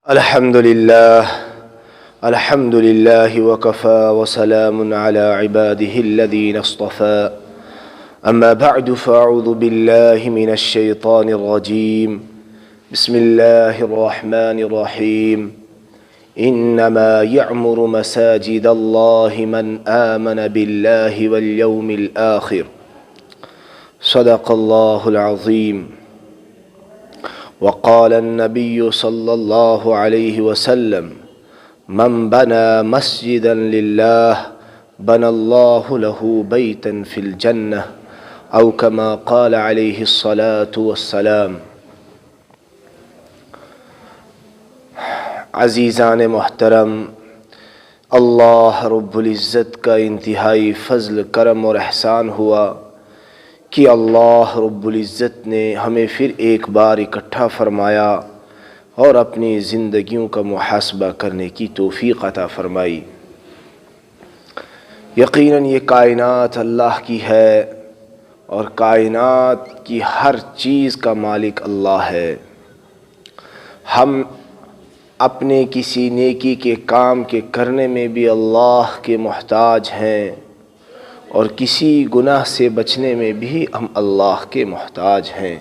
الحمد لله وكفى وسلام على عباده الذين اصطفى أما بعد فأعوذ بالله من الشيطان الرجيم بسم الله الرحمن الرحيم إنما يعمر مساجد الله من آمن بالله واليوم الآخر صدق الله العظيم وقال النبي صلى الله عليه وسلم من بنى مسجدا لله بنى الله له بيتا في الجنة أو كما قال عليه الصلاة والسلام۔ عزیزان محترم، اللہ رب العزت کا انتہائی فضل کرم اور احسان ہوا کہ اللہ رب العزت نے ہمیں پھر ایک بار اکٹھا فرمایا اور اپنی زندگیوں کا محاسبہ کرنے کی توفیق عطا فرمائی۔ یقیناً یہ کائنات اللہ کی ہے اور کائنات کی ہر چیز کا مالک اللہ ہے۔ ہم اپنے کسی نیکی کے کام کے کرنے میں بھی اللہ کے محتاج ہیں اور کسی گناہ سے بچنے میں بھی ہم اللہ کے محتاج ہیں۔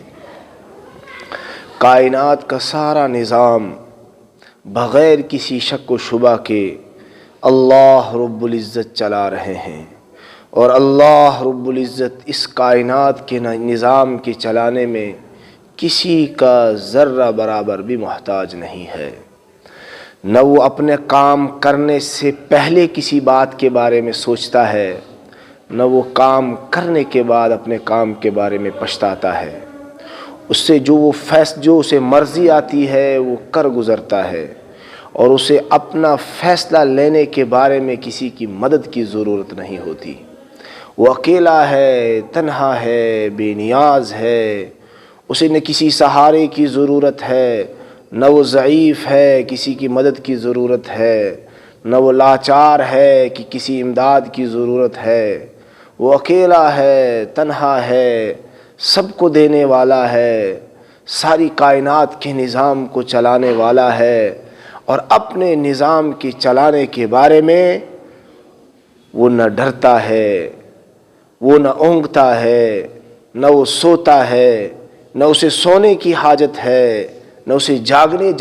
کائنات کا سارا نظام بغیر کسی شک و شبہ کے اللہ رب العزت چلا رہے ہیں، اور اللہ رب العزت اس کائنات کے نظام کے چلانے میں کسی کا ذرہ برابر بھی محتاج نہیں ہے۔ نہ وہ اپنے کام کرنے سے پہلے کسی بات کے بارے میں سوچتا ہے، نہ وہ کام کرنے کے بعد اپنے کام کے بارے میں پچھتاتا ہے۔ اس سے جو اسے مرضی آتی ہے وہ کر گزرتا ہے، اور اسے اپنا فیصلہ لینے کے بارے میں کسی کی مدد کی ضرورت نہیں ہوتی۔ وہ اکیلا ہے، تنہا ہے، بے نیاز ہے، اسے نہ کسی سہارے کی ضرورت ہے، نہ وہ ضعیف ہے کسی کی مدد کی ضرورت ہے، نہ وہ لاچار ہے کہ کسی امداد کی ضرورت ہے۔ وہ اکیلا ہے، تنہا ہے، سب کو دینے والا ہے، ساری کائنات کے نظام کو چلانے والا ہے، اور اپنے نظام کے چلانے کے بارے میں وہ نہ ڈرتا ہے، وہ نہ اونگتا ہے، نہ وہ سوتا ہے، نہ اسے سونے کی حاجت ہے، نہ اسے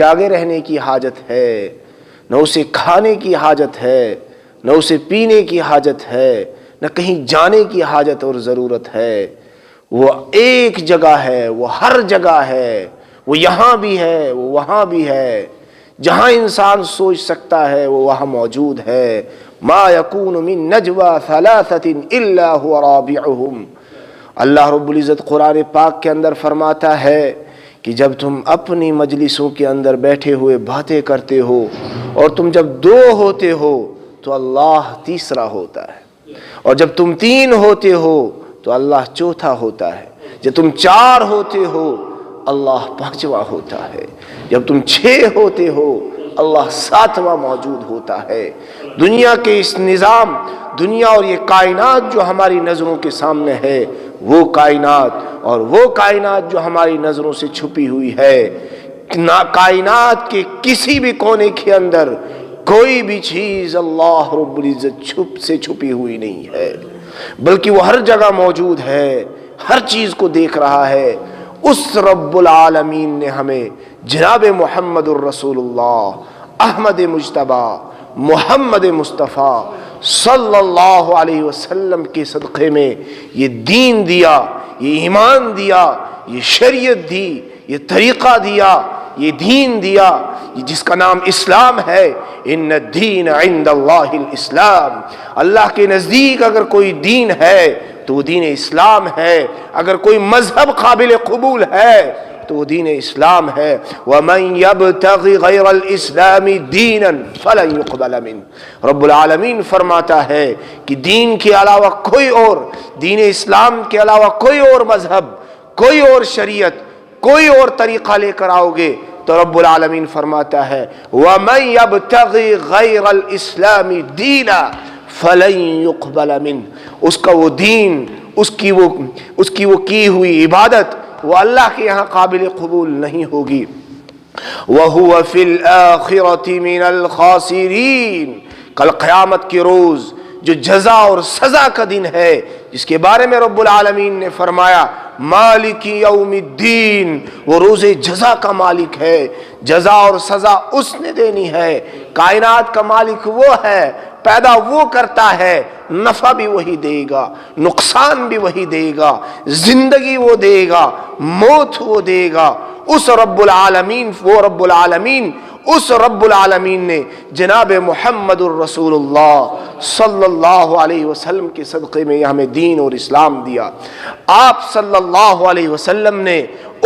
جاگے رہنے کی حاجت ہے، نہ اسے کھانے کی حاجت ہے، نہ اسے پینے کی حاجت ہے، نہ کہیں جانے کی حاجت اور ضرورت ہے۔ وہ ایک جگہ ہے، وہ ہر جگہ ہے، وہ یہاں بھی ہے، وہ وہاں بھی ہے، جہاں انسان سوچ سکتا ہے وہ وہاں موجود ہے۔ ما یکون من نجوى ثلاثة الا هو رابعهم۔ اللہ رب العزت قرآن پاک کے اندر فرماتا ہے کہ جب تم اپنی مجلسوں کے اندر بیٹھے ہوئے باتیں کرتے ہو اور تم جب دو ہوتے ہو تو اللہ تیسرا ہوتا ہے، اور جب تم تین ہوتے ہو تو اللہ چوتھا ہوتا ہے، جب تم چار ہوتے ہو اللہ پانچواں ہوتا ہے، جب تم 6 ہوتے ہو اللہ 7واں موجود ہوتا ہے۔ دنیا کے اس نظام، دنیا اور یہ کائنات جو ہماری نظروں کے سامنے ہے، وہ کائنات اور وہ کائنات جو ہماری نظروں سے چھپی ہوئی ہے، کائنات کے کسی بھی کونے کے اندر کوئی بھی چیز اللہ رب العزت چھپی ہوئی نہیں ہے، بلکہ وہ ہر جگہ موجود ہے، ہر چیز کو دیکھ رہا ہے۔ اس رب العالمین نے ہمیں جناب محمد الرسول اللہ، احمد مجتبی، محمد مصطفیٰ صلی اللہ علیہ وسلم کے صدقے میں یہ دین دیا، یہ ایمان دیا، یہ شریعت دی، یہ طریقہ دیا، یہ دین دیا جس کا نام اسلام ہے۔ ان الدین عند اللہ الاسلام۔ اللہ کے نزدیک اگر کوئی دین ہے تو وہ دین اسلام ہے، اگر کوئی مذہب قابل قبول ہے تو وہ دین اسلام ہے۔ وَمَن يَبْتَغِ غَيْرَ الْإِسْلَامِ دِينًا فَلَن يُقْبَلَ مِنْهُ۔ رب العالمین فرماتا ہے کہ دین کے علاوہ کوئی اور، دین اسلام کے علاوہ کوئی اور مذہب، کوئی اور شریعت، کوئی اور طریقہ لے کر آؤ گے تو رب العالمین فرماتا ہے وَمَن يَبْتَغِ غَيْرَ الْإِسْلَامِ دِينًا فَلَن يُقْبَلَ مِنْهُ۔ اس کا وہ دین، اس کی وہ کی ہوئی عبادت وہ اللہ کے یہاں قابل قبول نہیں ہوگی۔ وَهُوَ فِي الْآخِرَةِ مِنَ الْخَاسِرِينَ۔ کل قیامت کے روز جو جزا اور سزا کا دن ہے، جس کے بارے میں رب العالمین نے فرمایا مالک یوم الدین، وہ روز جزا کا مالک ہے، جزا اور سزا اس نے دینی ہے۔ کائنات کا مالک وہ ہے، پیدا وہ کرتا ہے، نفع بھی وہی دے گا، نقصان بھی وہی دے گا، زندگی وہ دے گا، موت وہ دے گا۔ اس رب العالمین نے جناب محمد الرسول اللہ صلی اللہ علیہ وسلم کے صدقے میں ہمیں دین اور اسلام دیا۔ آپ صلی اللہ علیہ وسلم نے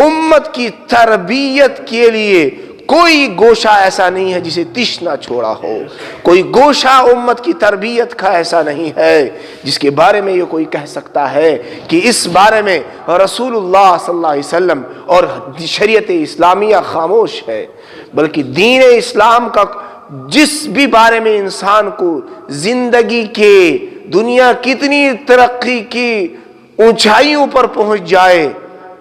امت کی تربیت کے لیے کوئی گوشہ ایسا نہیں ہے جسے تش نہ چھوڑا ہو، کوئی گوشہ امت کی تربیت کا ایسا نہیں ہے جس کے بارے میں یہ کوئی کہہ سکتا ہے کہ اس بارے میں رسول اللہ صلی اللہ علیہ وسلم اور شریعت اسلامیہ خاموش ہے۔ بلکہ دین اسلام کا جس بھی بارے میں انسان کو زندگی کے دنیا کتنی ترقی کی اونچائیوں پر پہنچ جائے،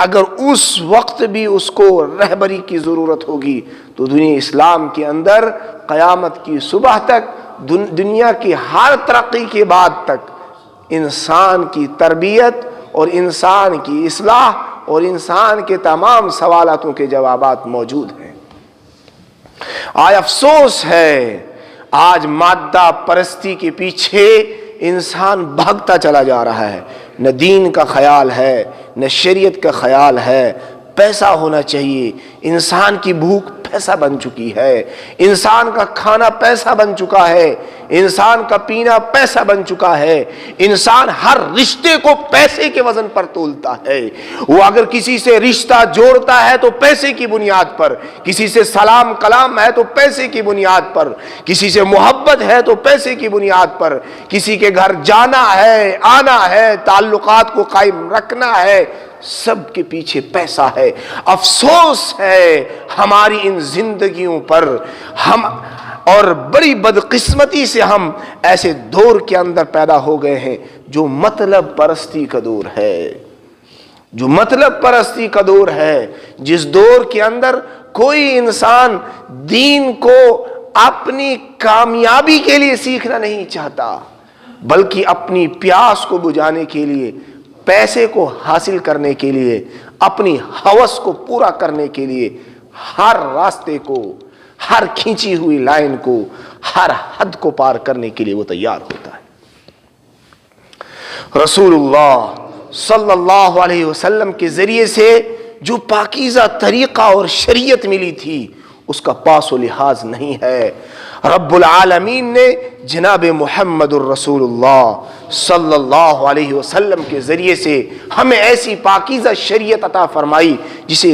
اگر اس وقت بھی اس کو رہبری کی ضرورت ہوگی تو دنیا اسلام کے اندر قیامت کی صبح تک، دنیا کی ہر ترقی کے بعد تک انسان کی تربیت اور انسان کی اصلاح اور انسان کے تمام سوالاتوں کے جوابات موجود ہیں۔ آج افسوس ہے، آج مادہ پرستی کے پیچھے انسان بھاگتا چلا جا رہا ہے، نہ دین کا خیال ہے نہ شریعت کا خیال ہے۔ پیسہ ہونا چاہیے، انسان کی بھوک پیسہ بن چکی ہے، انسان کا کھانا پیسہ بن چکا ہے، انسان کا پینا پیسہ بن چکا ہے، انسان ہر رشتے کو پیسے کے وزن پر تولتا ہے۔ وہ اگر کسی سے رشتہ جوڑتا ہے تو پیسے کی بنیاد پر، کسی سے سلام کلام ہے تو پیسے کی بنیاد پر، کسی سے محبت ہے تو پیسے کی بنیاد پر، کسی کے گھر جانا ہے، آنا ہے، تعلقات کو قائم رکھنا ہے، سب کے پیچھے پیسہ ہے۔ افسوس ہے ہماری ان زندگیوں پر، ہم اور بڑی بدقسمتی سے ہم ایسے دور کے اندر پیدا ہو گئے ہیں جو مطلب پرستی کا دور ہے، جو مطلب پرستی کا دور ہے، جس دور کے اندر کوئی انسان دین کو اپنی کامیابی کے لیے سیکھنا نہیں چاہتا، بلکہ اپنی پیاس کو بجھانے کے لیے، پیسے کو حاصل کرنے کے لیے، اپنی ہوس کو پورا کرنے کے لیے ہر راستے کو، ہر کھینچی ہوئی لائن کو، ہر حد کو پار کرنے کے لیے وہ تیار ہوتا ہے۔ رسول اللہ صلی اللہ علیہ وسلم کے ذریعے سے جو پاکیزہ طریقہ اور شریعت ملی تھی اس کا پاس و لحاظ نہیں ہے۔ رب العالمین نے جناب محمد الرسول اللہ صلی اللہ علیہ وسلم کے ذریعے سے ہمیں ایسی پاکیزہ شریعت عطا فرمائی جس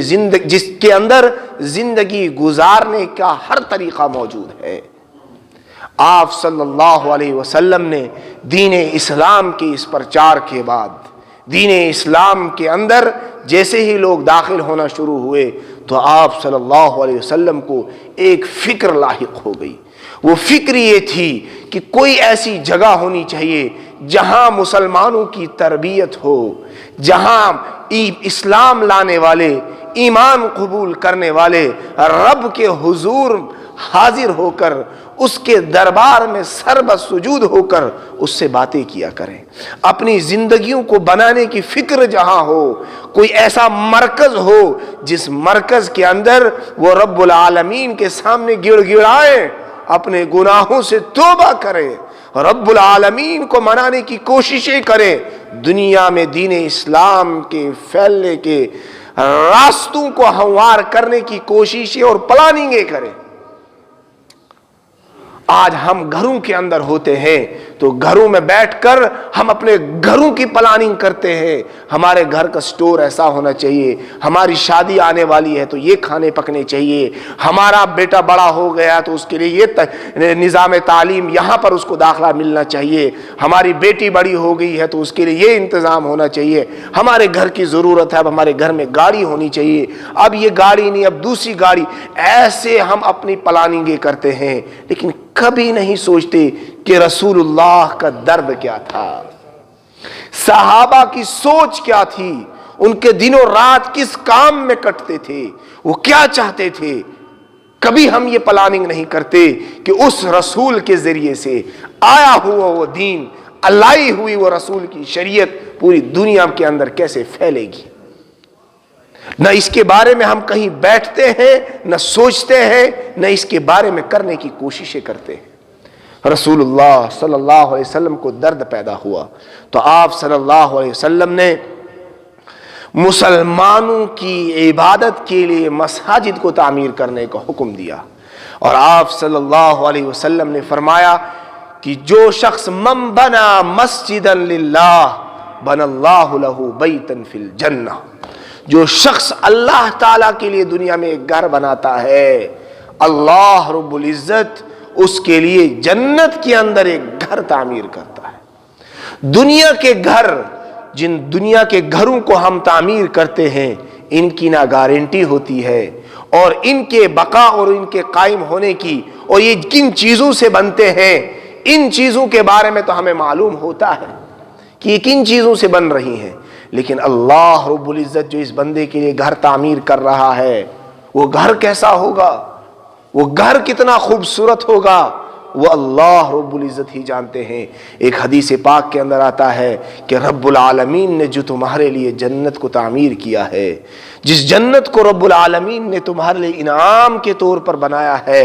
کے اندر زندگی گزارنے کا ہر طریقہ موجود ہے۔ آپ صلی اللہ علیہ وسلم نے دین اسلام کے اس پرچار کے بعد، دین اسلام کے اندر جیسے ہی لوگ داخل ہونا شروع ہوئے تو آپ صلی اللہ علیہ وسلم کو ایک فکر لاحق ہو گئی۔ وہ فکر یہ تھی کہ کوئی ایسی جگہ ہونی چاہیے جہاں مسلمانوں کی تربیت ہو، جہاں اسلام لانے والے، ایمان قبول کرنے والے رب کے حضور حاضر ہو کر، اس کے دربار میں سر بسجود ہو کر اس سے باتیں کیا کریں۔ اپنی زندگیوں کو بنانے کی فکر جہاں ہو، کوئی ایسا مرکز ہو جس مرکز کے اندر وہ رب العالمین کے سامنے گڑ گڑائیں، اپنے گناہوں سے توبہ کریں، رب العالمین کو منانے کی کوششیں کریں، دنیا میں دین اسلام کے پھیلنے کے راستوں کو ہموار کرنے کی کوششیں اور پلاننگیں کریں۔ آج ہم گھروں کے اندر ہوتے ہیں تو گھروں میں بیٹھ کر ہم اپنے گھروں کی پلاننگ کرتے ہیں، ہمارے گھر کا سٹور ایسا ہونا چاہیے، ہماری شادی آنے والی ہے تو یہ کھانے پکنے چاہیے، ہمارا بیٹا بڑا ہو گیا تو اس کے لیے یہ نظام تعلیم یہاں پر اس کو داخلہ ملنا چاہیے، ہماری بیٹی بڑی ہو گئی ہے تو اس کے لیے یہ انتظام ہونا چاہیے، ہمارے گھر کی ضرورت ہے، اب ہمارے گھر میں گاڑی ہونی چاہیے، اب یہ گاڑی نہیں اب دوسری گاڑی، ایسے ہم اپنی پلاننگیں کرتے ہیں، لیکن کبھی نہیں سوچتے کہ رسول اللہ کا درد کیا تھا، صحابہ کی سوچ کیا تھی، ان کے دن و رات کس کام میں کٹتے تھے، وہ کیا چاہتے تھے۔ کبھی ہم یہ پلاننگ نہیں کرتے کہ اس رسول کے ذریعے سے آیا ہوا وہ دین، لائی ہوئی وہ رسول کی شریعت پوری دنیا کے اندر کیسے پھیلے گی۔ نہ اس کے بارے میں ہم کہیں بیٹھتے ہیں، نہ سوچتے ہیں، نہ اس کے بارے میں کرنے کی کوششیں کرتے ہیں۔ رسول اللہ صلی اللہ علیہ وسلم کو درد پیدا ہوا تو آپ صلی اللہ علیہ وسلم نے مسلمانوں کی عبادت کے لیے مساجد کو تعمیر کرنے کا حکم دیا، اور آپ صلی اللہ علیہ وسلم نے فرمایا کہ جو شخص من بنا مسجدا للہ بنى اللہ لہ بیتا فی الجنہ، جو شخص اللہ تعالیٰ کے لیے دنیا میں ایک گھر بناتا ہے، اللہ رب العزت اس کے لیے جنت کے اندر ایک گھر تعمیر کرتا ہے۔ دنیا کے گھر، جن دنیا کے گھروں کو ہم تعمیر کرتے ہیں، ان کی نہ گارنٹی ہوتی ہے، اور ان کے بقا اور ان کے قائم ہونے کی، اور یہ کن چیزوں سے بنتے ہیں، ان چیزوں کے بارے میں تو ہمیں معلوم ہوتا ہے کہ یہ کن چیزوں سے بن رہی ہیں، لیکن اللہ رب العزت جو اس بندے کے لیے گھر تعمیر کر رہا ہے، وہ گھر کیسا ہوگا، وہ گھر کتنا خوبصورت ہوگا، وہ اللہ رب العزت ہی جانتے ہیں۔ ایک حدیث پاک کے اندر آتا ہے کہ رب العالمین نے جو تمہارے لیے جنت کو تعمیر کیا ہے، جس جنت کو رب العالمین نے تمہارے لیے انعام کے طور پر بنایا ہے،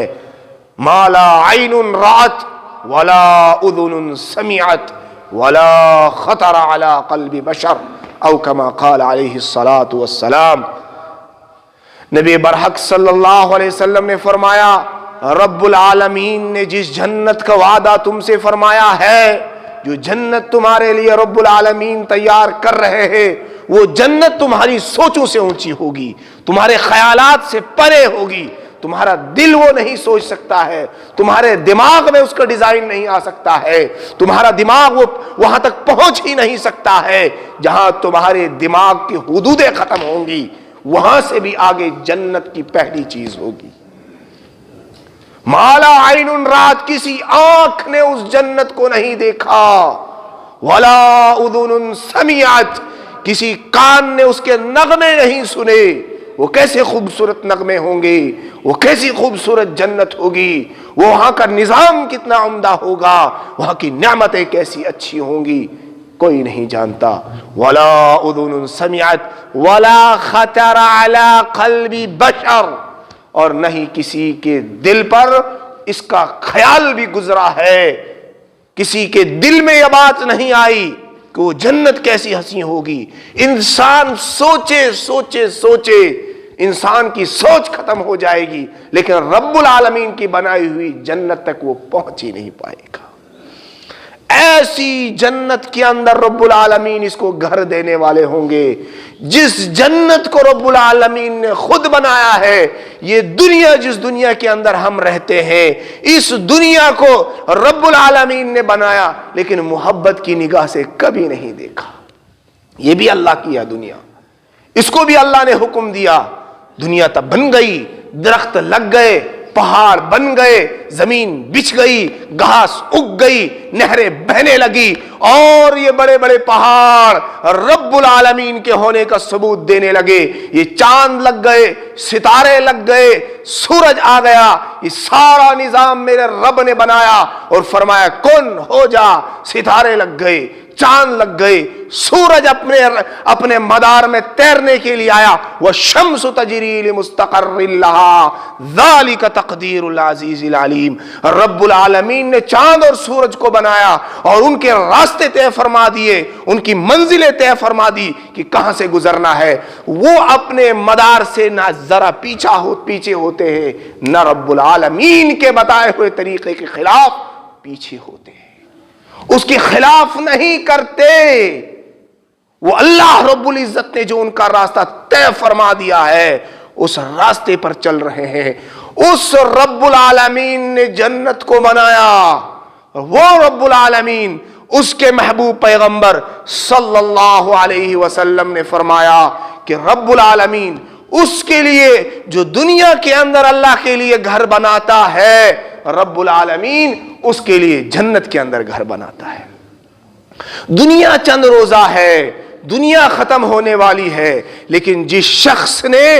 ما لا عین رأت ولا اذن سمعت ولا خطر على قلب بشر او کما قال علیہ الصلاۃ والسلام۔ نبی برحق صلی اللہ علیہ وسلم نے فرمایا، رب العالمین نے جس جنت کا وعدہ تم سے فرمایا ہے، جو جنت تمہارے لیے رب العالمین تیار کر رہے ہیں، وہ جنت تمہاری سوچوں سے اونچی ہوگی، تمہارے خیالات سے پرے ہوگی، تمہارا دل وہ نہیں سوچ سکتا ہے، تمہارے دماغ میں اس کا ڈیزائن نہیں آ سکتا ہے، تمہارا دماغ وہ وہاں تک پہنچ ہی نہیں سکتا ہے جہاں تمہارے دماغ کی حدودیں ختم ہوں گی، وہاں سے بھی آگے جنت کی پہلی چیز ہوگی۔ مالا عین رات، کسی آنکھ نے اس جنت کو نہیں دیکھا، ولا اذن سمعت، کسی کان نے اس کے نغمے نہیں سنے، وہ کیسے خوبصورت نغمے ہوں گے، وہ کیسی خوبصورت جنت ہوگی، وہ وہاں کا نظام کتنا عمدہ ہوگا، وہاں کی نعمتیں کیسی اچھی ہوں گی، کوئی نہیں جانتا۔ ولا اذن سمعت ولا خطر على قلب بشر، اور نہیں کسی کے دل پر اس کا خیال بھی گزرا ہے، کسی کے دل میں یہ بات نہیں آئی کہ وہ جنت کیسی حسین ہوگی۔ انسان سوچے سوچے سوچے انسان کی سوچ ختم ہو جائے گی، لیکن رب العالمین کی بنائی ہوئی جنت تک وہ پہنچ ہی نہیں پائے گا۔ ایسی جنت کے اندر رب العالمین اس کو گھر دینے والے ہوں گے، جس جنت کو رب العالمین نے خود بنایا ہے۔ یہ دنیا، جس دنیا کے اندر ہم رہتے ہیں، اس دنیا کو رب العالمین نے بنایا، لیکن محبت کی نگاہ سے کبھی نہیں دیکھا۔ یہ بھی اللہ کی ہے دنیا، اس کو بھی اللہ نے حکم دیا، دنیا تب بن گئی، درخت لگ گئے، پہاڑ بن گئے، زمین بچھ گئی، گھاس اگ گئی، نہریں بہنے لگی، اور یہ بڑے بڑے پہاڑ رب العالمین کے ہونے کا ثبوت دینے لگے۔ یہ چاند لگ گئے، ستارے لگ گئے، سورج آ گیا، یہ سارا نظام میرے رب نے بنایا اور فرمایا کن ہو جا، ستارے لگ گئے، چاند لگ گئے، سورج اپنے مدار میں تیرنے کے لیے آیا، والشمس تجری لمستقر لها ذلك تقدیر العزیز العلیم۔ رب العالمین نے چاند اور سورج کو بنایا اور ان کے راستے طے فرما دیے، ان کی منزلیں طے فرما دی کہ کہاں سے گزرنا ہے۔ وہ اپنے مدار سے نہ ذرا پیچھے ہوتے ہیں، نہ رب العالمین کے بتائے ہوئے طریقے کے خلاف پیچھے ہوتے ہیں، اس کے خلاف نہیں کرتے۔ وہ اللہ رب العزت نے جو ان کا راستہ طے فرما دیا ہے، اس راستے پر چل رہے ہیں۔ اس رب العالمین نے جنت کو بنایا، وہ رب العالمین، اس کے محبوب پیغمبر صلی اللہ علیہ وسلم نے فرمایا کہ رب العالمین اس کے لیے جو دنیا کے اندر اللہ کے لیے گھر بناتا ہے، رب العالمین اس کے لیے جنت کے اندر گھر بناتا ہے۔ دنیا چند روزہ ہے، دنیا ختم ہونے والی ہے، لیکن جس شخص نے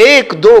1-2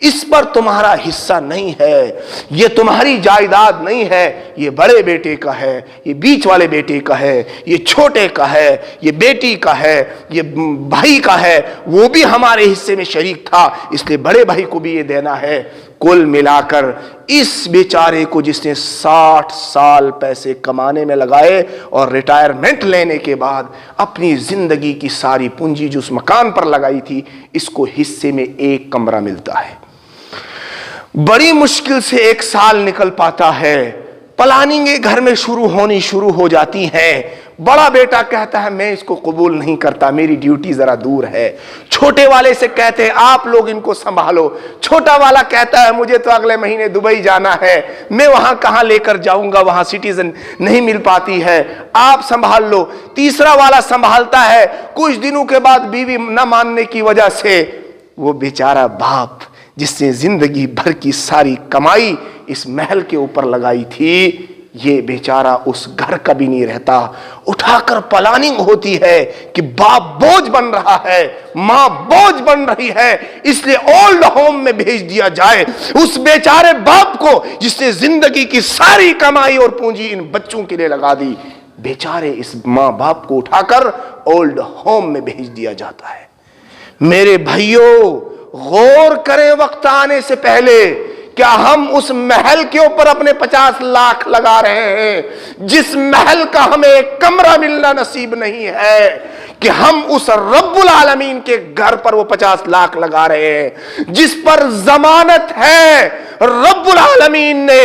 اس پر تمہارا حصہ نہیں ہے، یہ تمہاری جائیداد نہیں ہے، یہ بڑے بیٹے کا ہے، یہ بیچ والے بیٹے کا ہے، یہ چھوٹے کا ہے، یہ بیٹی کا ہے، یہ بھائی کا ہے، وہ بھی ہمارے حصے میں شریک تھا، اس لیے بڑے بھائی کو بھی یہ دینا ہے۔ کل ملا کر اس بیچارے کو جس نے 60 سال پیسے کمانے میں لگائے اور ریٹائرمنٹ لینے کے بعد اپنی زندگی کی ساری پونجی جو اس مکان پر لگائی تھی، اس کو حصے میں 1 کمرہ ملتا ہے۔ بڑی مشکل سے 1 سال نکل پاتا ہے، پلاننگیں گھر میں شروع ہو جاتی ہیں۔ بڑا بیٹا کہتا ہے میں اس کو قبول نہیں کرتا، میری ڈیوٹی ذرا دور ہے۔ چھوٹے والے سے کہتے ہیں آپ لوگ ان کو سنبھالو۔ چھوٹا والا کہتا ہے مجھے تو اگلے مہینے دبئی جانا ہے، میں وہاں کہاں لے کر جاؤں گا، وہاں سٹیزن نہیں مل پاتی ہے، آپ سنبھال لو۔ تیسرا والا سنبھالتا ہے، کچھ دنوں کے بعد بیوی نہ ماننے کی وجہ سے وہ بیچارہ باپ جس نے زندگی بھر کی ساری کمائی اس محل کے اوپر لگائی تھی، یہ بیچارہ اس گھر کا بھی نہیں رہتا۔ اٹھا کر پلاننگ ہوتی ہے کہ باپ بوجھ بن رہا ہے، ماں بوجھ بن رہی ہے، اس لیے اولڈ ہوم میں بھیج دیا جائے اس بیچارے باپ کو جس نے زندگی کی ساری کمائی اور پونجی ان بچوں کے لیے لگا دی۔ بیچارے اس ماں باپ کو اٹھا کر اولڈ ہوم میں بھیج دیا جاتا ہے۔ میرے بھائیوں، غور کریں وقت آنے سے پہلے، کیا ہم اس محل کے اوپر اپنے 50 لاکھ لگا رہے ہیں جس محل کا ہمیں 1 کمرہ ملنا نصیب نہیں ہے، کہ ہم اس رب العالمین کے گھر پر وہ 50 لاکھ لگا رہے ہیں جس پر ضمانت ہے رب العالمین نے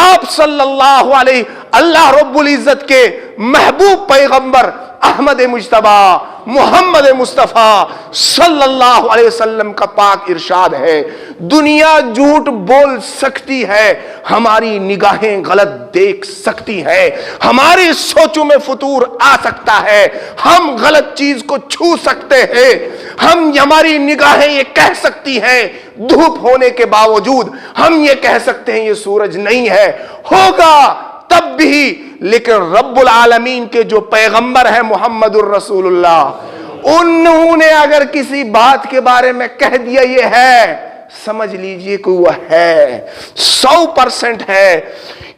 آپ صلی اللہ علیہ، اللہ رب العزت کے محبوب پیغمبر احمد مجتبی محمد مصطفیٰ صلی اللہ علیہ وسلم کا پاک ارشاد ہے، دنیا جھوٹ بول سکتی ہے، ہماری نگاہیں غلط دیکھ سکتی ہے، ہماری سوچوں میں فطور آ سکتا ہے، ہم غلط چیز کو چھو سکتے ہیں، ہماری نگاہیں یہ کہہ سکتی ہیں، دھوپ ہونے کے باوجود ہم یہ کہہ سکتے ہیں یہ سورج نہیں ہے، ہوگا تب بھی، لیکن رب العالمین کے جو پیغمبر ہیں محمد الرسول اللہ، انہوں نے اگر کسی بات کے بارے میں کہہ دیا یہ ہے، سمجھ لیجئے کہ وہ ہے، 100% ہے۔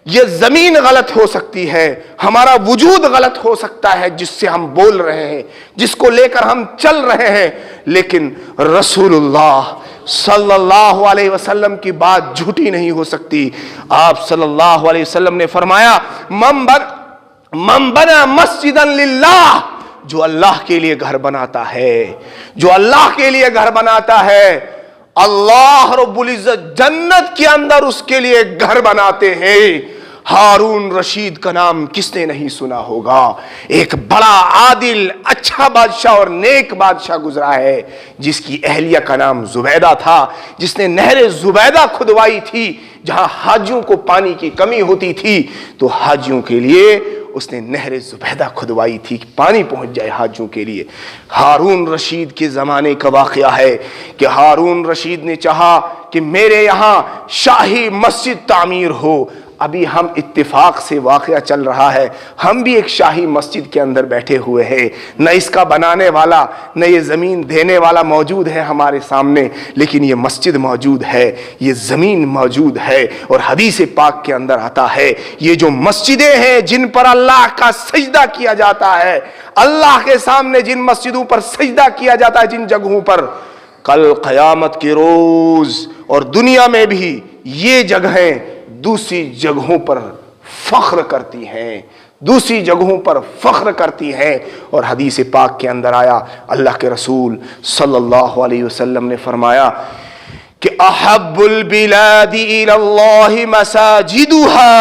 یہ زمین غلط ہو سکتی ہے، ہمارا وجود غلط ہو سکتا ہے جس سے ہم بول رہے ہیں، جس کو لے کر ہم چل رہے ہیں، لیکن رسول اللہ صلی اللہ علیہ وسلم کی بات جھوٹی نہیں ہو سکتی۔ آپ صلی اللہ علیہ وسلم نے فرمایا من بنا مسجدا للہ، جو اللہ کے لیے گھر بناتا ہے، جو اللہ کے لیے گھر بناتا ہے، اللہ رب العزت جنت کے اندر اس کے لیے گھر بناتے ہیں۔ ہارون رشید کا نام کس نے نہیں سنا ہوگا؟ ایک بڑا عادل، اچھا بادشاہ اور نیک بادشاہ گزرا ہے جس کی اہلیہ کا نام زبیدہ تھا، جس نے نہر زبیدہ کھدوائی تھی۔ جہاں حاجیوں کو پانی کی کمی ہوتی تھی تو حاجیوں کے لیے اس نے نہر زبیدہ کھدوائی تھی کہ پانی پہنچ جائے حاجیوں کے لیے۔ ہارون رشید کے زمانے کا واقعہ ہے کہ ہارون رشید نے چاہا کہ میرے یہاں شاہی مسجد تعمیر ہو۔ ابھی ہم اتفاق سے واقعہ چل رہا ہے، ہم بھی ایک شاہی مسجد کے اندر بیٹھے ہوئے ہیں، نہ اس کا بنانے والا نہ یہ زمین دینے والا موجود ہے ہمارے سامنے، لیکن یہ مسجد موجود ہے، یہ زمین موجود ہے۔ اور حدیث پاک کے اندر آتا ہے یہ جو مسجدیں ہیں جن پر اللہ کا سجدہ کیا جاتا ہے، اللہ کے سامنے جن مسجدوں پر سجدہ کیا جاتا ہے، جن جگہوں پر، کل قیامت کے روز اور دنیا میں بھی یہ جگہیں دوسری جگہوں پر فخر کرتی ہیں، دوسری جگہوں پر فخر کرتی ہیں۔ اور حدیث پاک کے اندر آیا، اللہ کے رسول صلی اللہ علیہ وسلم نے فرمایا کہ احب البلاد الى اللہ مساجدها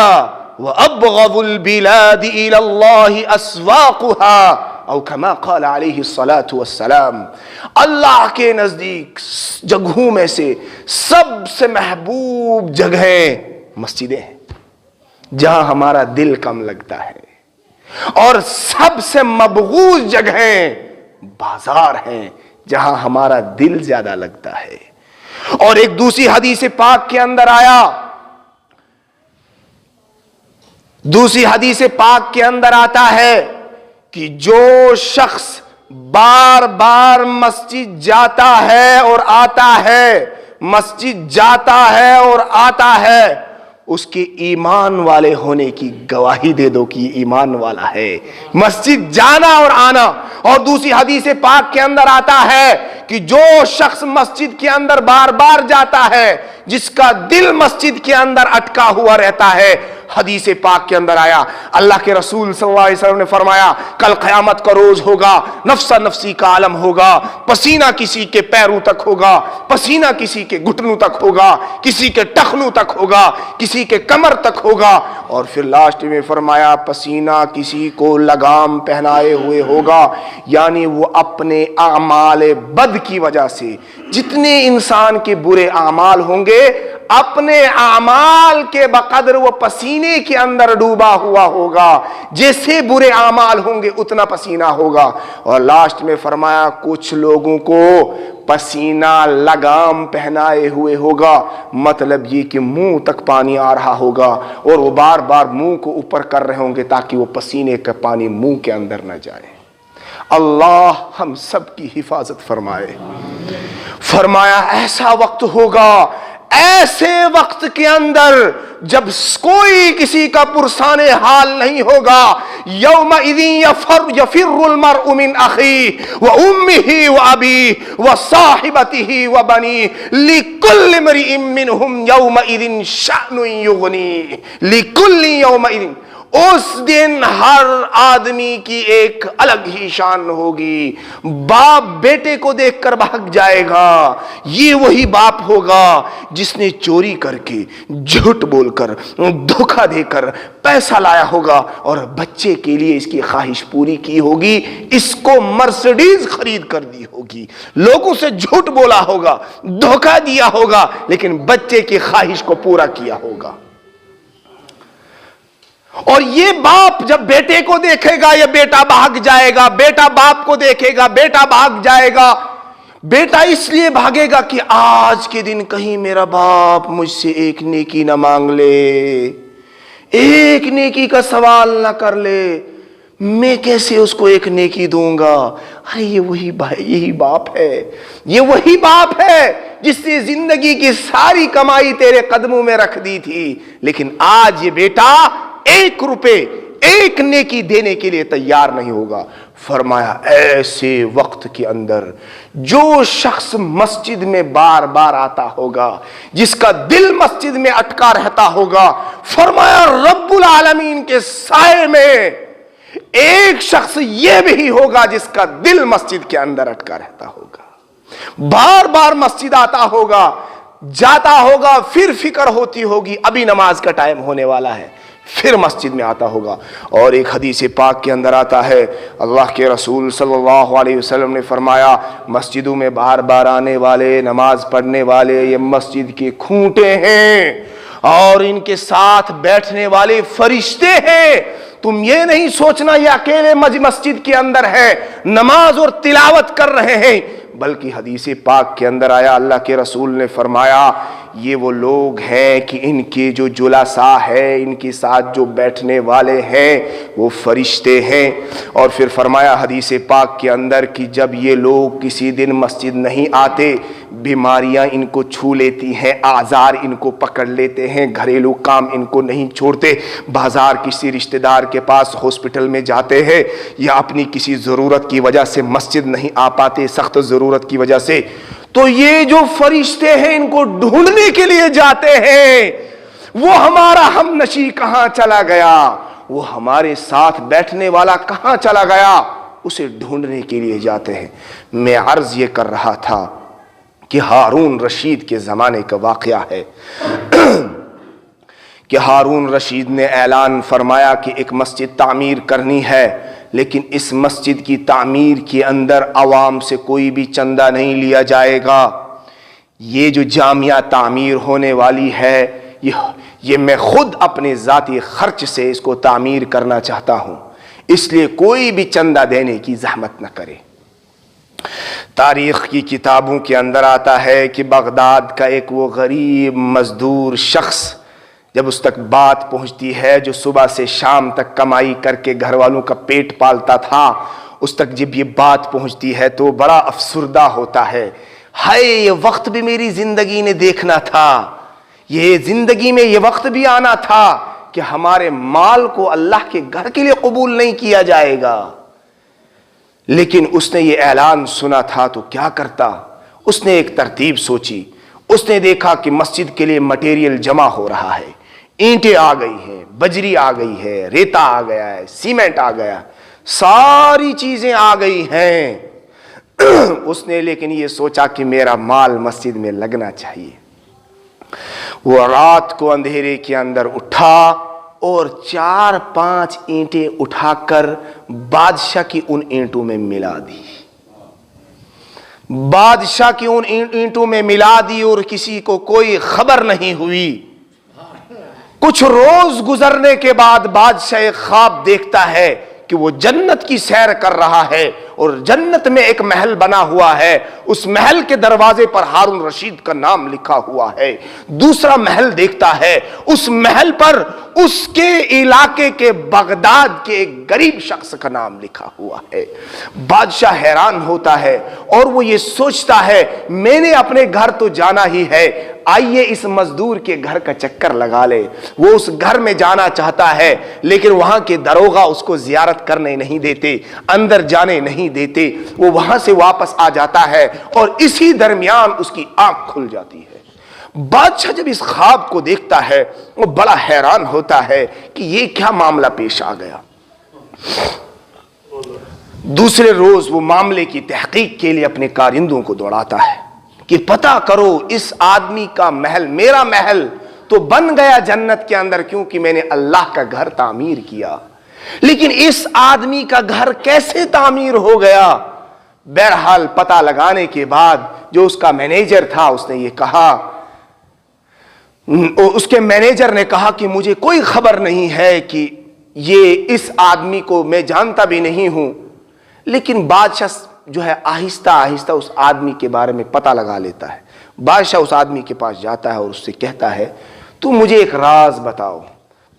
وابغض البلاد الى اللہ اسواقها، او کما قال علیہ الصلاۃ والسلام، اللہ کے نزدیک جگہوں میں سے سب سے محبوب جگہیں مسجدیں ہیں جہاں ہمارا دل کم لگتا ہے، اور سب سے مبغوض جگہیں بازار ہیں جہاں ہمارا دل زیادہ لگتا ہے۔ اور ایک دوسری حدیث پاک کے اندر آیا، دوسری حدیث پاک کے اندر آتا ہے کہ جو شخص بار بار مسجد جاتا ہے اور آتا ہے، مسجد جاتا ہے اور آتا ہے، اس کے ایمان والے ہونے کی گواہی دے دو کہ ایمان والا ہے۔ مسجد جانا اور آنا۔ اور دوسری حدیث پاک کے اندر آتا ہے کہ جو شخص مسجد کے اندر بار بار جاتا ہے، جس کا دل مسجد کے اندر اٹکا ہوا رہتا ہے، حدیث پاک کے اندر آیا، اللہ کے رسول صلی اللہ علیہ وسلم نے فرمایا کل قیامت کا روز ہوگا، نفسا نفسی کا عالم ہوگا، پسینہ کسی کے پیروں تک ہوگا، پسینہ کسی کے گھٹنوں تک ہوگا، کسی کے ٹخنوں تک ہوگا، کسی کے کمر تک ہوگا، اور پھر لاسٹ میں فرمایا پسینہ کسی کو لگام پہنائے ہوئے ہوگا، یعنی وہ اپنے اعمال بد کی وجہ سے، جتنے انسان کے برے اعمال ہوں گے اپنے اعمال کے بقدر وہ پسینے کے اندر ڈوبا ہوا ہوگا، جیسے برے اعمال ہوں گے اتنا پسینہ ہوگا۔ اور لاسٹ میں فرمایا کچھ لوگوں کو پسینہ لگام پہنائے ہوئے ہوگا، مطلب یہ کہ منہ تک پانی آ رہا ہوگا اور وہ بار بار منہ کو اوپر کر رہے ہوں گے تاکہ وہ پسینے کا پانی منہ کے اندر نہ جائے۔ اللہ ہم سب کی حفاظت فرمائے۔ فرمایا ایسا وقت ہوگا، ایسے وقت کے اندر جب کوئی کسی کا پرسان حال نہیں ہوگا، یومئذ یفر المرء من اخیہ وامہ وابیہ وصاحبتہ وبنیہ لکل امرئ منہم یومئذ شأن یغنیہ۔ لکل یومئذ، اس دن ہر آدمی کی ایک الگ ہی شان ہوگی۔ باپ بیٹے کو دیکھ کر بھاگ جائے گا، یہ وہی باپ ہوگا جس نے چوری کر کے، جھوٹ بول کر، دھوکہ دے کر پیسہ لایا ہوگا اور بچے کے لیے اس کی خواہش پوری کی ہوگی، اس کو مرسڈیز خرید کر دی ہوگی، لوگوں سے جھوٹ بولا ہوگا، دھوکہ دیا ہوگا، لیکن بچے کی خواہش کو پورا کیا ہوگا۔ اور یہ باپ جب بیٹے کو دیکھے گا یہ بیٹا بھاگ جائے گا، بیٹا باپ کو دیکھے گا بیٹا بھاگ جائے گا۔ بیٹا اس لیے بھاگے گا کہ آج کے دن کہیں میرا باپ مجھ سے ایک نیکی نہ مانگ لے، ایک نیکی کا سوال نہ کر لے، میں کیسے اس کو ایک نیکی دوں گا۔ ارے یہ وہی یہی باپ ہے، یہ وہی باپ ہے جس نے زندگی کی ساری کمائی تیرے قدموں میں رکھ دی تھی، لیکن آج یہ بیٹا ایک روپے ایک نیکی دینے کے لیے تیار نہیں ہوگا۔ فرمایا ایسے وقت کے اندر جو شخص مسجد میں بار بار آتا ہوگا، جس کا دل مسجد میں اٹکا رہتا ہوگا، فرمایا رب العالمین کے سائے میں ایک شخص یہ بھی ہوگا جس کا دل مسجد کے اندر اٹکا رہتا ہوگا، بار بار مسجد آتا ہوگا، جاتا ہوگا، پھر فکر ہوتی ہوگی ابھی نماز کا ٹائم ہونے والا ہے، پھر مسجد میں آتا ہوگا۔ اور ایک حدیث پاک کے اندر آتا ہے، اللہ کے رسول صلی اللہ علیہ وسلم نے فرمایا مسجدوں میں بار بار آنے والے، نماز پڑھنے والے، یہ مسجد کے کھوٹے ہیں اور ان کے ساتھ بیٹھنے والے فرشتے ہیں۔ تم یہ نہیں سوچنا یہ اکیلے مسجد کے اندر ہے، نماز اور تلاوت کر رہے ہیں، بلکہ حدیث پاک کے اندر آیا، اللہ کے رسول نے فرمایا یہ وہ لوگ ہیں کہ ان کے جو جلساء ہے، ان کے ساتھ جو بیٹھنے والے ہیں وہ فرشتے ہیں۔ اور پھر فرمایا حدیث پاک کے اندر کہ جب یہ لوگ کسی دن مسجد نہیں آتے، بیماریاں ان کو چھو لیتی ہیں، آزار ان کو پکڑ لیتے ہیں، گھریلو کام ان کو نہیں چھوڑتے، بازار کسی رشتہ دار کے پاس، ہاسپٹل میں جاتے ہیں، یا اپنی کسی ضرورت کی وجہ سے مسجد نہیں آ پاتے، سخت ضرورت کی وجہ سے، تو یہ جو فرشتے ہیں ان کو ڈھونڈنے کے لیے جاتے ہیں، وہ ہمارا ہم نشیں کہاں چلا گیا، وہ ہمارے ساتھ بیٹھنے والا کہاں چلا گیا، اسے ڈھونڈنے کے لیے جاتے ہیں۔ میں عرض یہ کر رہا تھا کہ ہارون رشید کے زمانے کا واقعہ ہے کہ ہارون رشید نے اعلان فرمایا کہ ایک مسجد تعمیر کرنی ہے، لیکن اس مسجد کی تعمیر کے اندر عوام سے کوئی بھی چندہ نہیں لیا جائے گا، یہ جو جامعہ تعمیر ہونے والی ہے یہ میں خود اپنے ذاتی خرچ سے اس کو تعمیر کرنا چاہتا ہوں، اس لیے کوئی بھی چندہ دینے کی زحمت نہ کرے۔ تاریخ کی کتابوں کے اندر آتا ہے کہ بغداد کا ایک وہ غریب مزدور شخص، جب اس تک بات پہنچتی ہے جو صبح سے شام تک کمائی کر کے گھر والوں کا پیٹ پالتا تھا، اس تک جب یہ بات پہنچتی ہے تو بڑا افسردہ ہوتا ہے، ہائے یہ وقت بھی میری زندگی نے دیکھنا تھا، یہ زندگی میں یہ وقت بھی آنا تھا کہ ہمارے مال کو اللہ کے گھر کے لیے قبول نہیں کیا جائے گا۔ لیکن اس نے یہ اعلان سنا تھا تو کیا کرتا؟ اس نے ایک ترتیب سوچی۔ اس نے دیکھا کہ مسجد کے لیے مٹیریل جمع ہو رہا ہے، اینٹیں آ گئی ہیں، بجری آ گئی ہے، ریتا آ گیا ہے، سیمنٹ آ گیا، ساری چیزیں آ گئی ہیں۔ اس نے لیکن یہ سوچا کہ میرا مال مسجد میں لگنا چاہیے۔ وہ رات کو اندھیرے کے اندر اٹھا اور 4-5 اینٹیں اٹھا کر بادشاہ کی ان اینٹوں میں ملا دی، بادشاہ کی ان اینٹوں میں ملا دی، اور کسی کو کوئی خبر نہیں ہوئی۔ کچھ روز گزرنے کے بعد بادشاہ ایک خواب دیکھتا ہے کہ وہ جنت کی سیر کر رہا ہے اور جنت میں ایک محل بنا ہوا ہے، اس محل کے دروازے پر ہارون رشید کا نام لکھا ہوا ہے۔ دوسرا محل دیکھتا ہے، اس محل پر اس کے علاقے کے بغداد کے ایک غریب شخص کا نام لکھا ہوا ہے۔ بادشاہ حیران ہوتا ہے اور وہ یہ سوچتا ہے میں نے اپنے گھر تو جانا ہی ہے، آئیے اس مزدور کے گھر کا چکر لگا لے۔ وہ اس گھر میں جانا چاہتا ہے لیکن وہاں کے داروغہ اس کو زیارت کرنے نہیں دیتے، اندر جانے نہیں دیتے۔ وہ وہاں سے واپس آ جاتا ہے اور اسی درمیان اس کی آنکھ کھل جاتی ہے۔ بادشاہ جب اس خواب کو دیکھتا ہے وہ بڑا حیران ہوتا ہے کہ یہ کیا معاملہ پیش آ گیا۔ دوسرے روز وہ معاملے کی تحقیق کے لیے اپنے کارندوں کو دوڑاتا ہے کہ پتہ کرو اس آدمی کا محل، میرا محل تو بن گیا جنت کے اندر کیونکہ میں نے اللہ کا گھر تعمیر کیا، لیکن اس آدمی کا گھر کیسے تعمیر ہو گیا؟ بہرحال پتہ لگانے کے بعد جو اس کا مینیجر تھا اس نے یہ کہا، اس کے مینیجر نے کہا کہ مجھے کوئی خبر نہیں ہے کہ یہ اس آدمی کو میں جانتا بھی نہیں ہوں۔ لیکن بادشاہ جو ہے آہستہ آہستہ اس آدمی کے بارے میں پتہ لگا لیتا ہے۔ بادشاہ اس آدمی کے پاس جاتا ہے اور اس سے کہتا ہے تو مجھے ایک راز بتاؤ،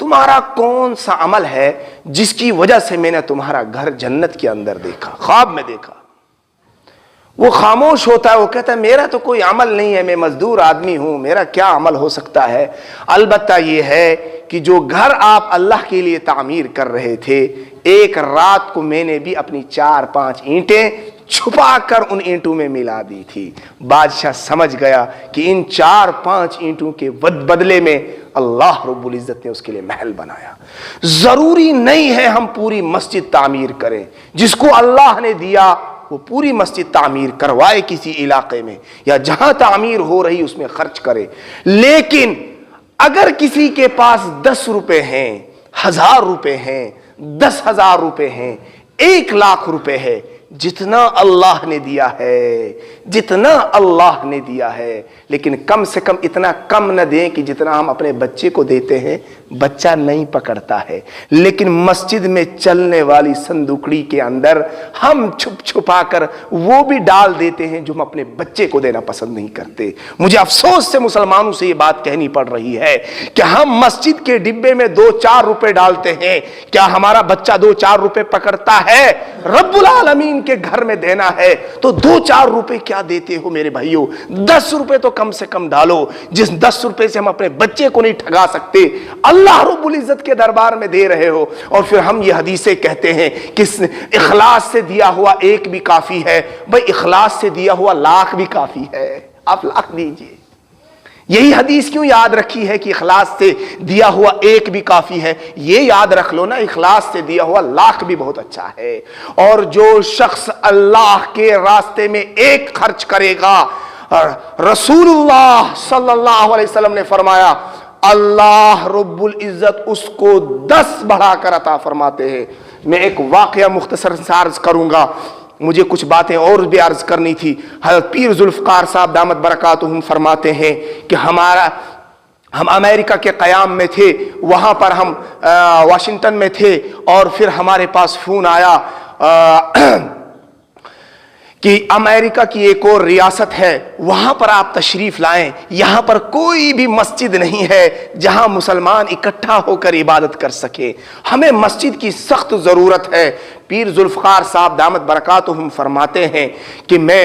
تمہارا کون سا عمل ہے جس کی وجہ سے میں نے تمہارا گھر جنت کے اندر دیکھا، خواب میں دیکھا؟ وہ خاموش ہوتا ہے، وہ کہتا ہے میرا تو کوئی عمل نہیں ہے، میں مزدور آدمی ہوں، میرا کیا عمل ہو سکتا ہے؟ البتہ یہ ہے کہ جو گھر آپ اللہ کے لیے تعمیر کر رہے تھے، ایک رات کو میں نے بھی اپنی 4-5 اینٹیں چھپا کر ان اینٹوں میں ملا دی تھی۔ بادشاہ سمجھ گیا کہ ان 4-5 اینٹوں کے بدلے میں اللہ رب العزت نے اس کے لیے محل بنایا۔ ضروری نہیں ہے ہم پوری مسجد تعمیر کریں، جس کو اللہ نے دیا وہ پوری مسجد تعمیر کروائے کسی علاقے میں، یا جہاں تعمیر ہو رہی اس میں خرچ کرے۔ لیکن اگر کسی کے پاس 10 روپے ہیں، 1000 روپے ہیں، 10,000 روپے ہیں، 1,00,000 روپے ہے، جتنا اللہ نے دیا ہے، جتنا اللہ نے دیا ہے، لیکن کم سے کم اتنا کم نہ دیں کہ جتنا ہم اپنے بچے کو دیتے ہیں بچہ نہیں پکڑتا ہے، لیکن مسجد میں چلنے والی صندوقڑی کے اندر ہم چھپ چھپا کر وہ بھی ڈال دیتے ہیں جو ہم اپنے بچے کو دینا پسند نہیں کرتے۔ مجھے افسوس سے مسلمانوں سے یہ بات کہنی پڑ رہی ہے کہ ہم مسجد کے ڈبے میں 2-4 روپے ڈالتے ہیں، کیا ہمارا بچہ 2-4 روپے پکڑتا ہے؟ رب العالمین کے گھر میں دینا ہے تو 2-4 روپے کیا دیتے ہو میرے بھائیوں؟ 10 روپے تو کم سے کم ڈالو، جس 10 روپے سے ہم اپنے بچے کو نہیں ٹھگا سکتے، اللہ رب العزت کے دربار میں دے رہے ہو۔ اور پھر ہم یہ حدیثیں کہتے ہیں کہ اخلاص سے دیا ہوا 1 بھی کافی ہے۔ بھائی اخلاص سے دیا ہوا 1,00,000 بھی کافی ہے، آپ 1,00,000 دیجئے۔ یہی حدیث کیوں یاد رکھی ہے کہ اخلاص سے دیا ہوا 1 بھی کافی ہے؟ یہ یاد رکھ لو نا، اخلاص سے دیا ہوا 1,00,000 بھی بہت اچھا ہے۔ اور جو شخص اللہ کے راستے میں 1 خرچ کرے گا، رسول اللہ صلی اللہ علیہ وسلم نے فرمایا اللہ رب العزت اس کو 10 بڑھا کر عطا فرماتے ہیں۔ میں ایک واقعہ مختصر سے عرض کروں گا، مجھے کچھ باتیں اور بھی عرض کرنی تھی۔ حضرت پیر ذوالفقار صاحب دامت برکاتہم فرماتے ہیں کہ ہم امریکہ کے قیام میں تھے، وہاں پر ہم واشنگٹن میں تھے، اور پھر ہمارے پاس فون آیا کہ امریکہ کی ایک اور ریاست ہے، وہاں پر آپ تشریف لائیں، یہاں پر کوئی بھی مسجد نہیں ہے جہاں مسلمان اکٹھا ہو کر عبادت کر سکے، ہمیں مسجد کی سخت ضرورت ہے۔ پیر ذوالفقار صاحب دامت برکاتہم فرماتے ہیں کہ میں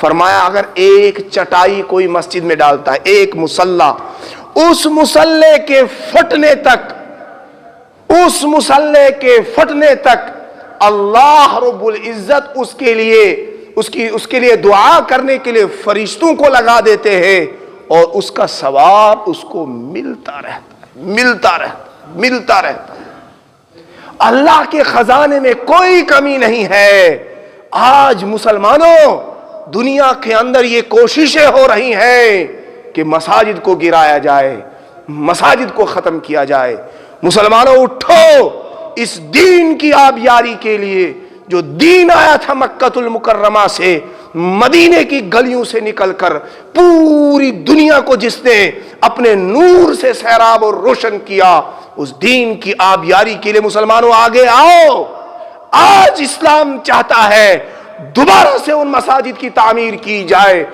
فرمایا اگر ایک چٹائی کوئی مسجد میں ڈالتا ہے، ایک مصلی، اس مصلی کے پھٹنے تک اللہ رب العزت اس کے لیے دعا کرنے کے لیے فرشتوں کو لگا دیتے ہیں، اور اس کا ثواب اس کو ملتا رہتا ہے۔ اللہ کے خزانے میں کوئی کمی نہیں ہے۔ آج مسلمانوں، دنیا کے اندر یہ کوششیں ہو رہی ہیں کہ مساجد کو گرایا جائے، مساجد کو ختم کیا جائے۔ مسلمانوں اٹھو، اس دین کی آبیاری کے لیے، جو دین آیا تھا مکہ المکرمہ سے، مدینے کی گلیوں سے نکل کر پوری دنیا کو جس نے اپنے نور سے سیراب اور روشن کیا، اس دین کی آبیاری کے لیے مسلمانوں آگے آؤ۔ آج اسلام چاہتا ہے دوبارہ سے ان مساجد کی تعمیر کی جائے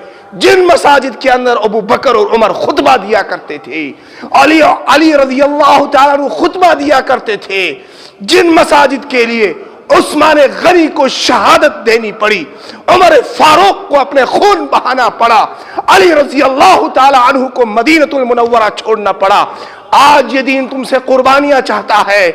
جن مساجد کے اندر ابو بکر اور عمر خطبہ دیا کرتے تھے، علی رضی اللہ تعالیٰ عنہ خطبہ دیا کرتے تھے، جن مساجد کے لیے عثمان غنی کو شہادت دینی پڑی، عمر فاروق کو اپنے خون بہانا پڑا، علی رضی اللہ تعالیٰ عنہ کو مدینہ المنورہ چھوڑنا پڑا۔ آج یہ دین تم سے قربانیاں چاہتا ہے،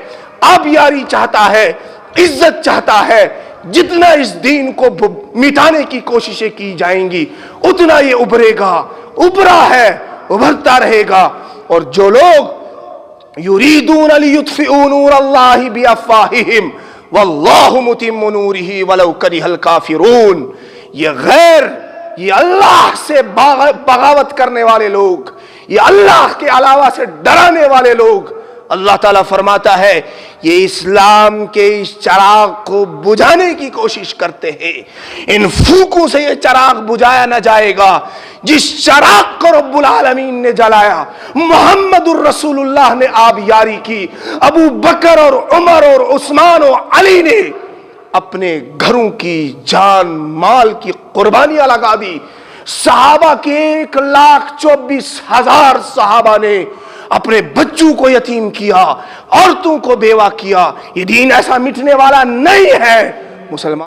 آبیاری چاہتا ہے، عزت چاہتا ہے۔ جتنا اس دین کو مٹانے کی کوششیں کی جائیں گی اتنا یہ ابھرا ہے، ابھرتا رہے گا۔ اور جو لوگ یریدون لیطفئوا نور اللہ بافواہہم واللہ متم نورہ ولو کرہ الکافرون، یہ اللہ سے بغاوت کرنے والے لوگ، یہ اللہ کے علاوہ سے ڈرانے والے لوگ، اللہ تعالیٰ فرماتا ہے یہ اسلام کے اس چراغ کو بجھانے کی کوشش کرتے ہیں۔ ان پھوکوں سے یہ چراغ بجھایا نہ جائے گا جس چراغ کو رب العالمین نے جلایا، محمد الرسول اللہ نے آبیاری کی، ابو بکر اور عمر اور عثمان اور علی نے اپنے گھروں کی جان مال کی قربانیاں لگا دی، صحابہ کے 1,24,000 صحابہ نے اپنے بچوں کو یتیم کیا، عورتوں کو بیوہ کیا۔ یہ دین ایسا مٹنے والا نہیں ہے۔ مسلمان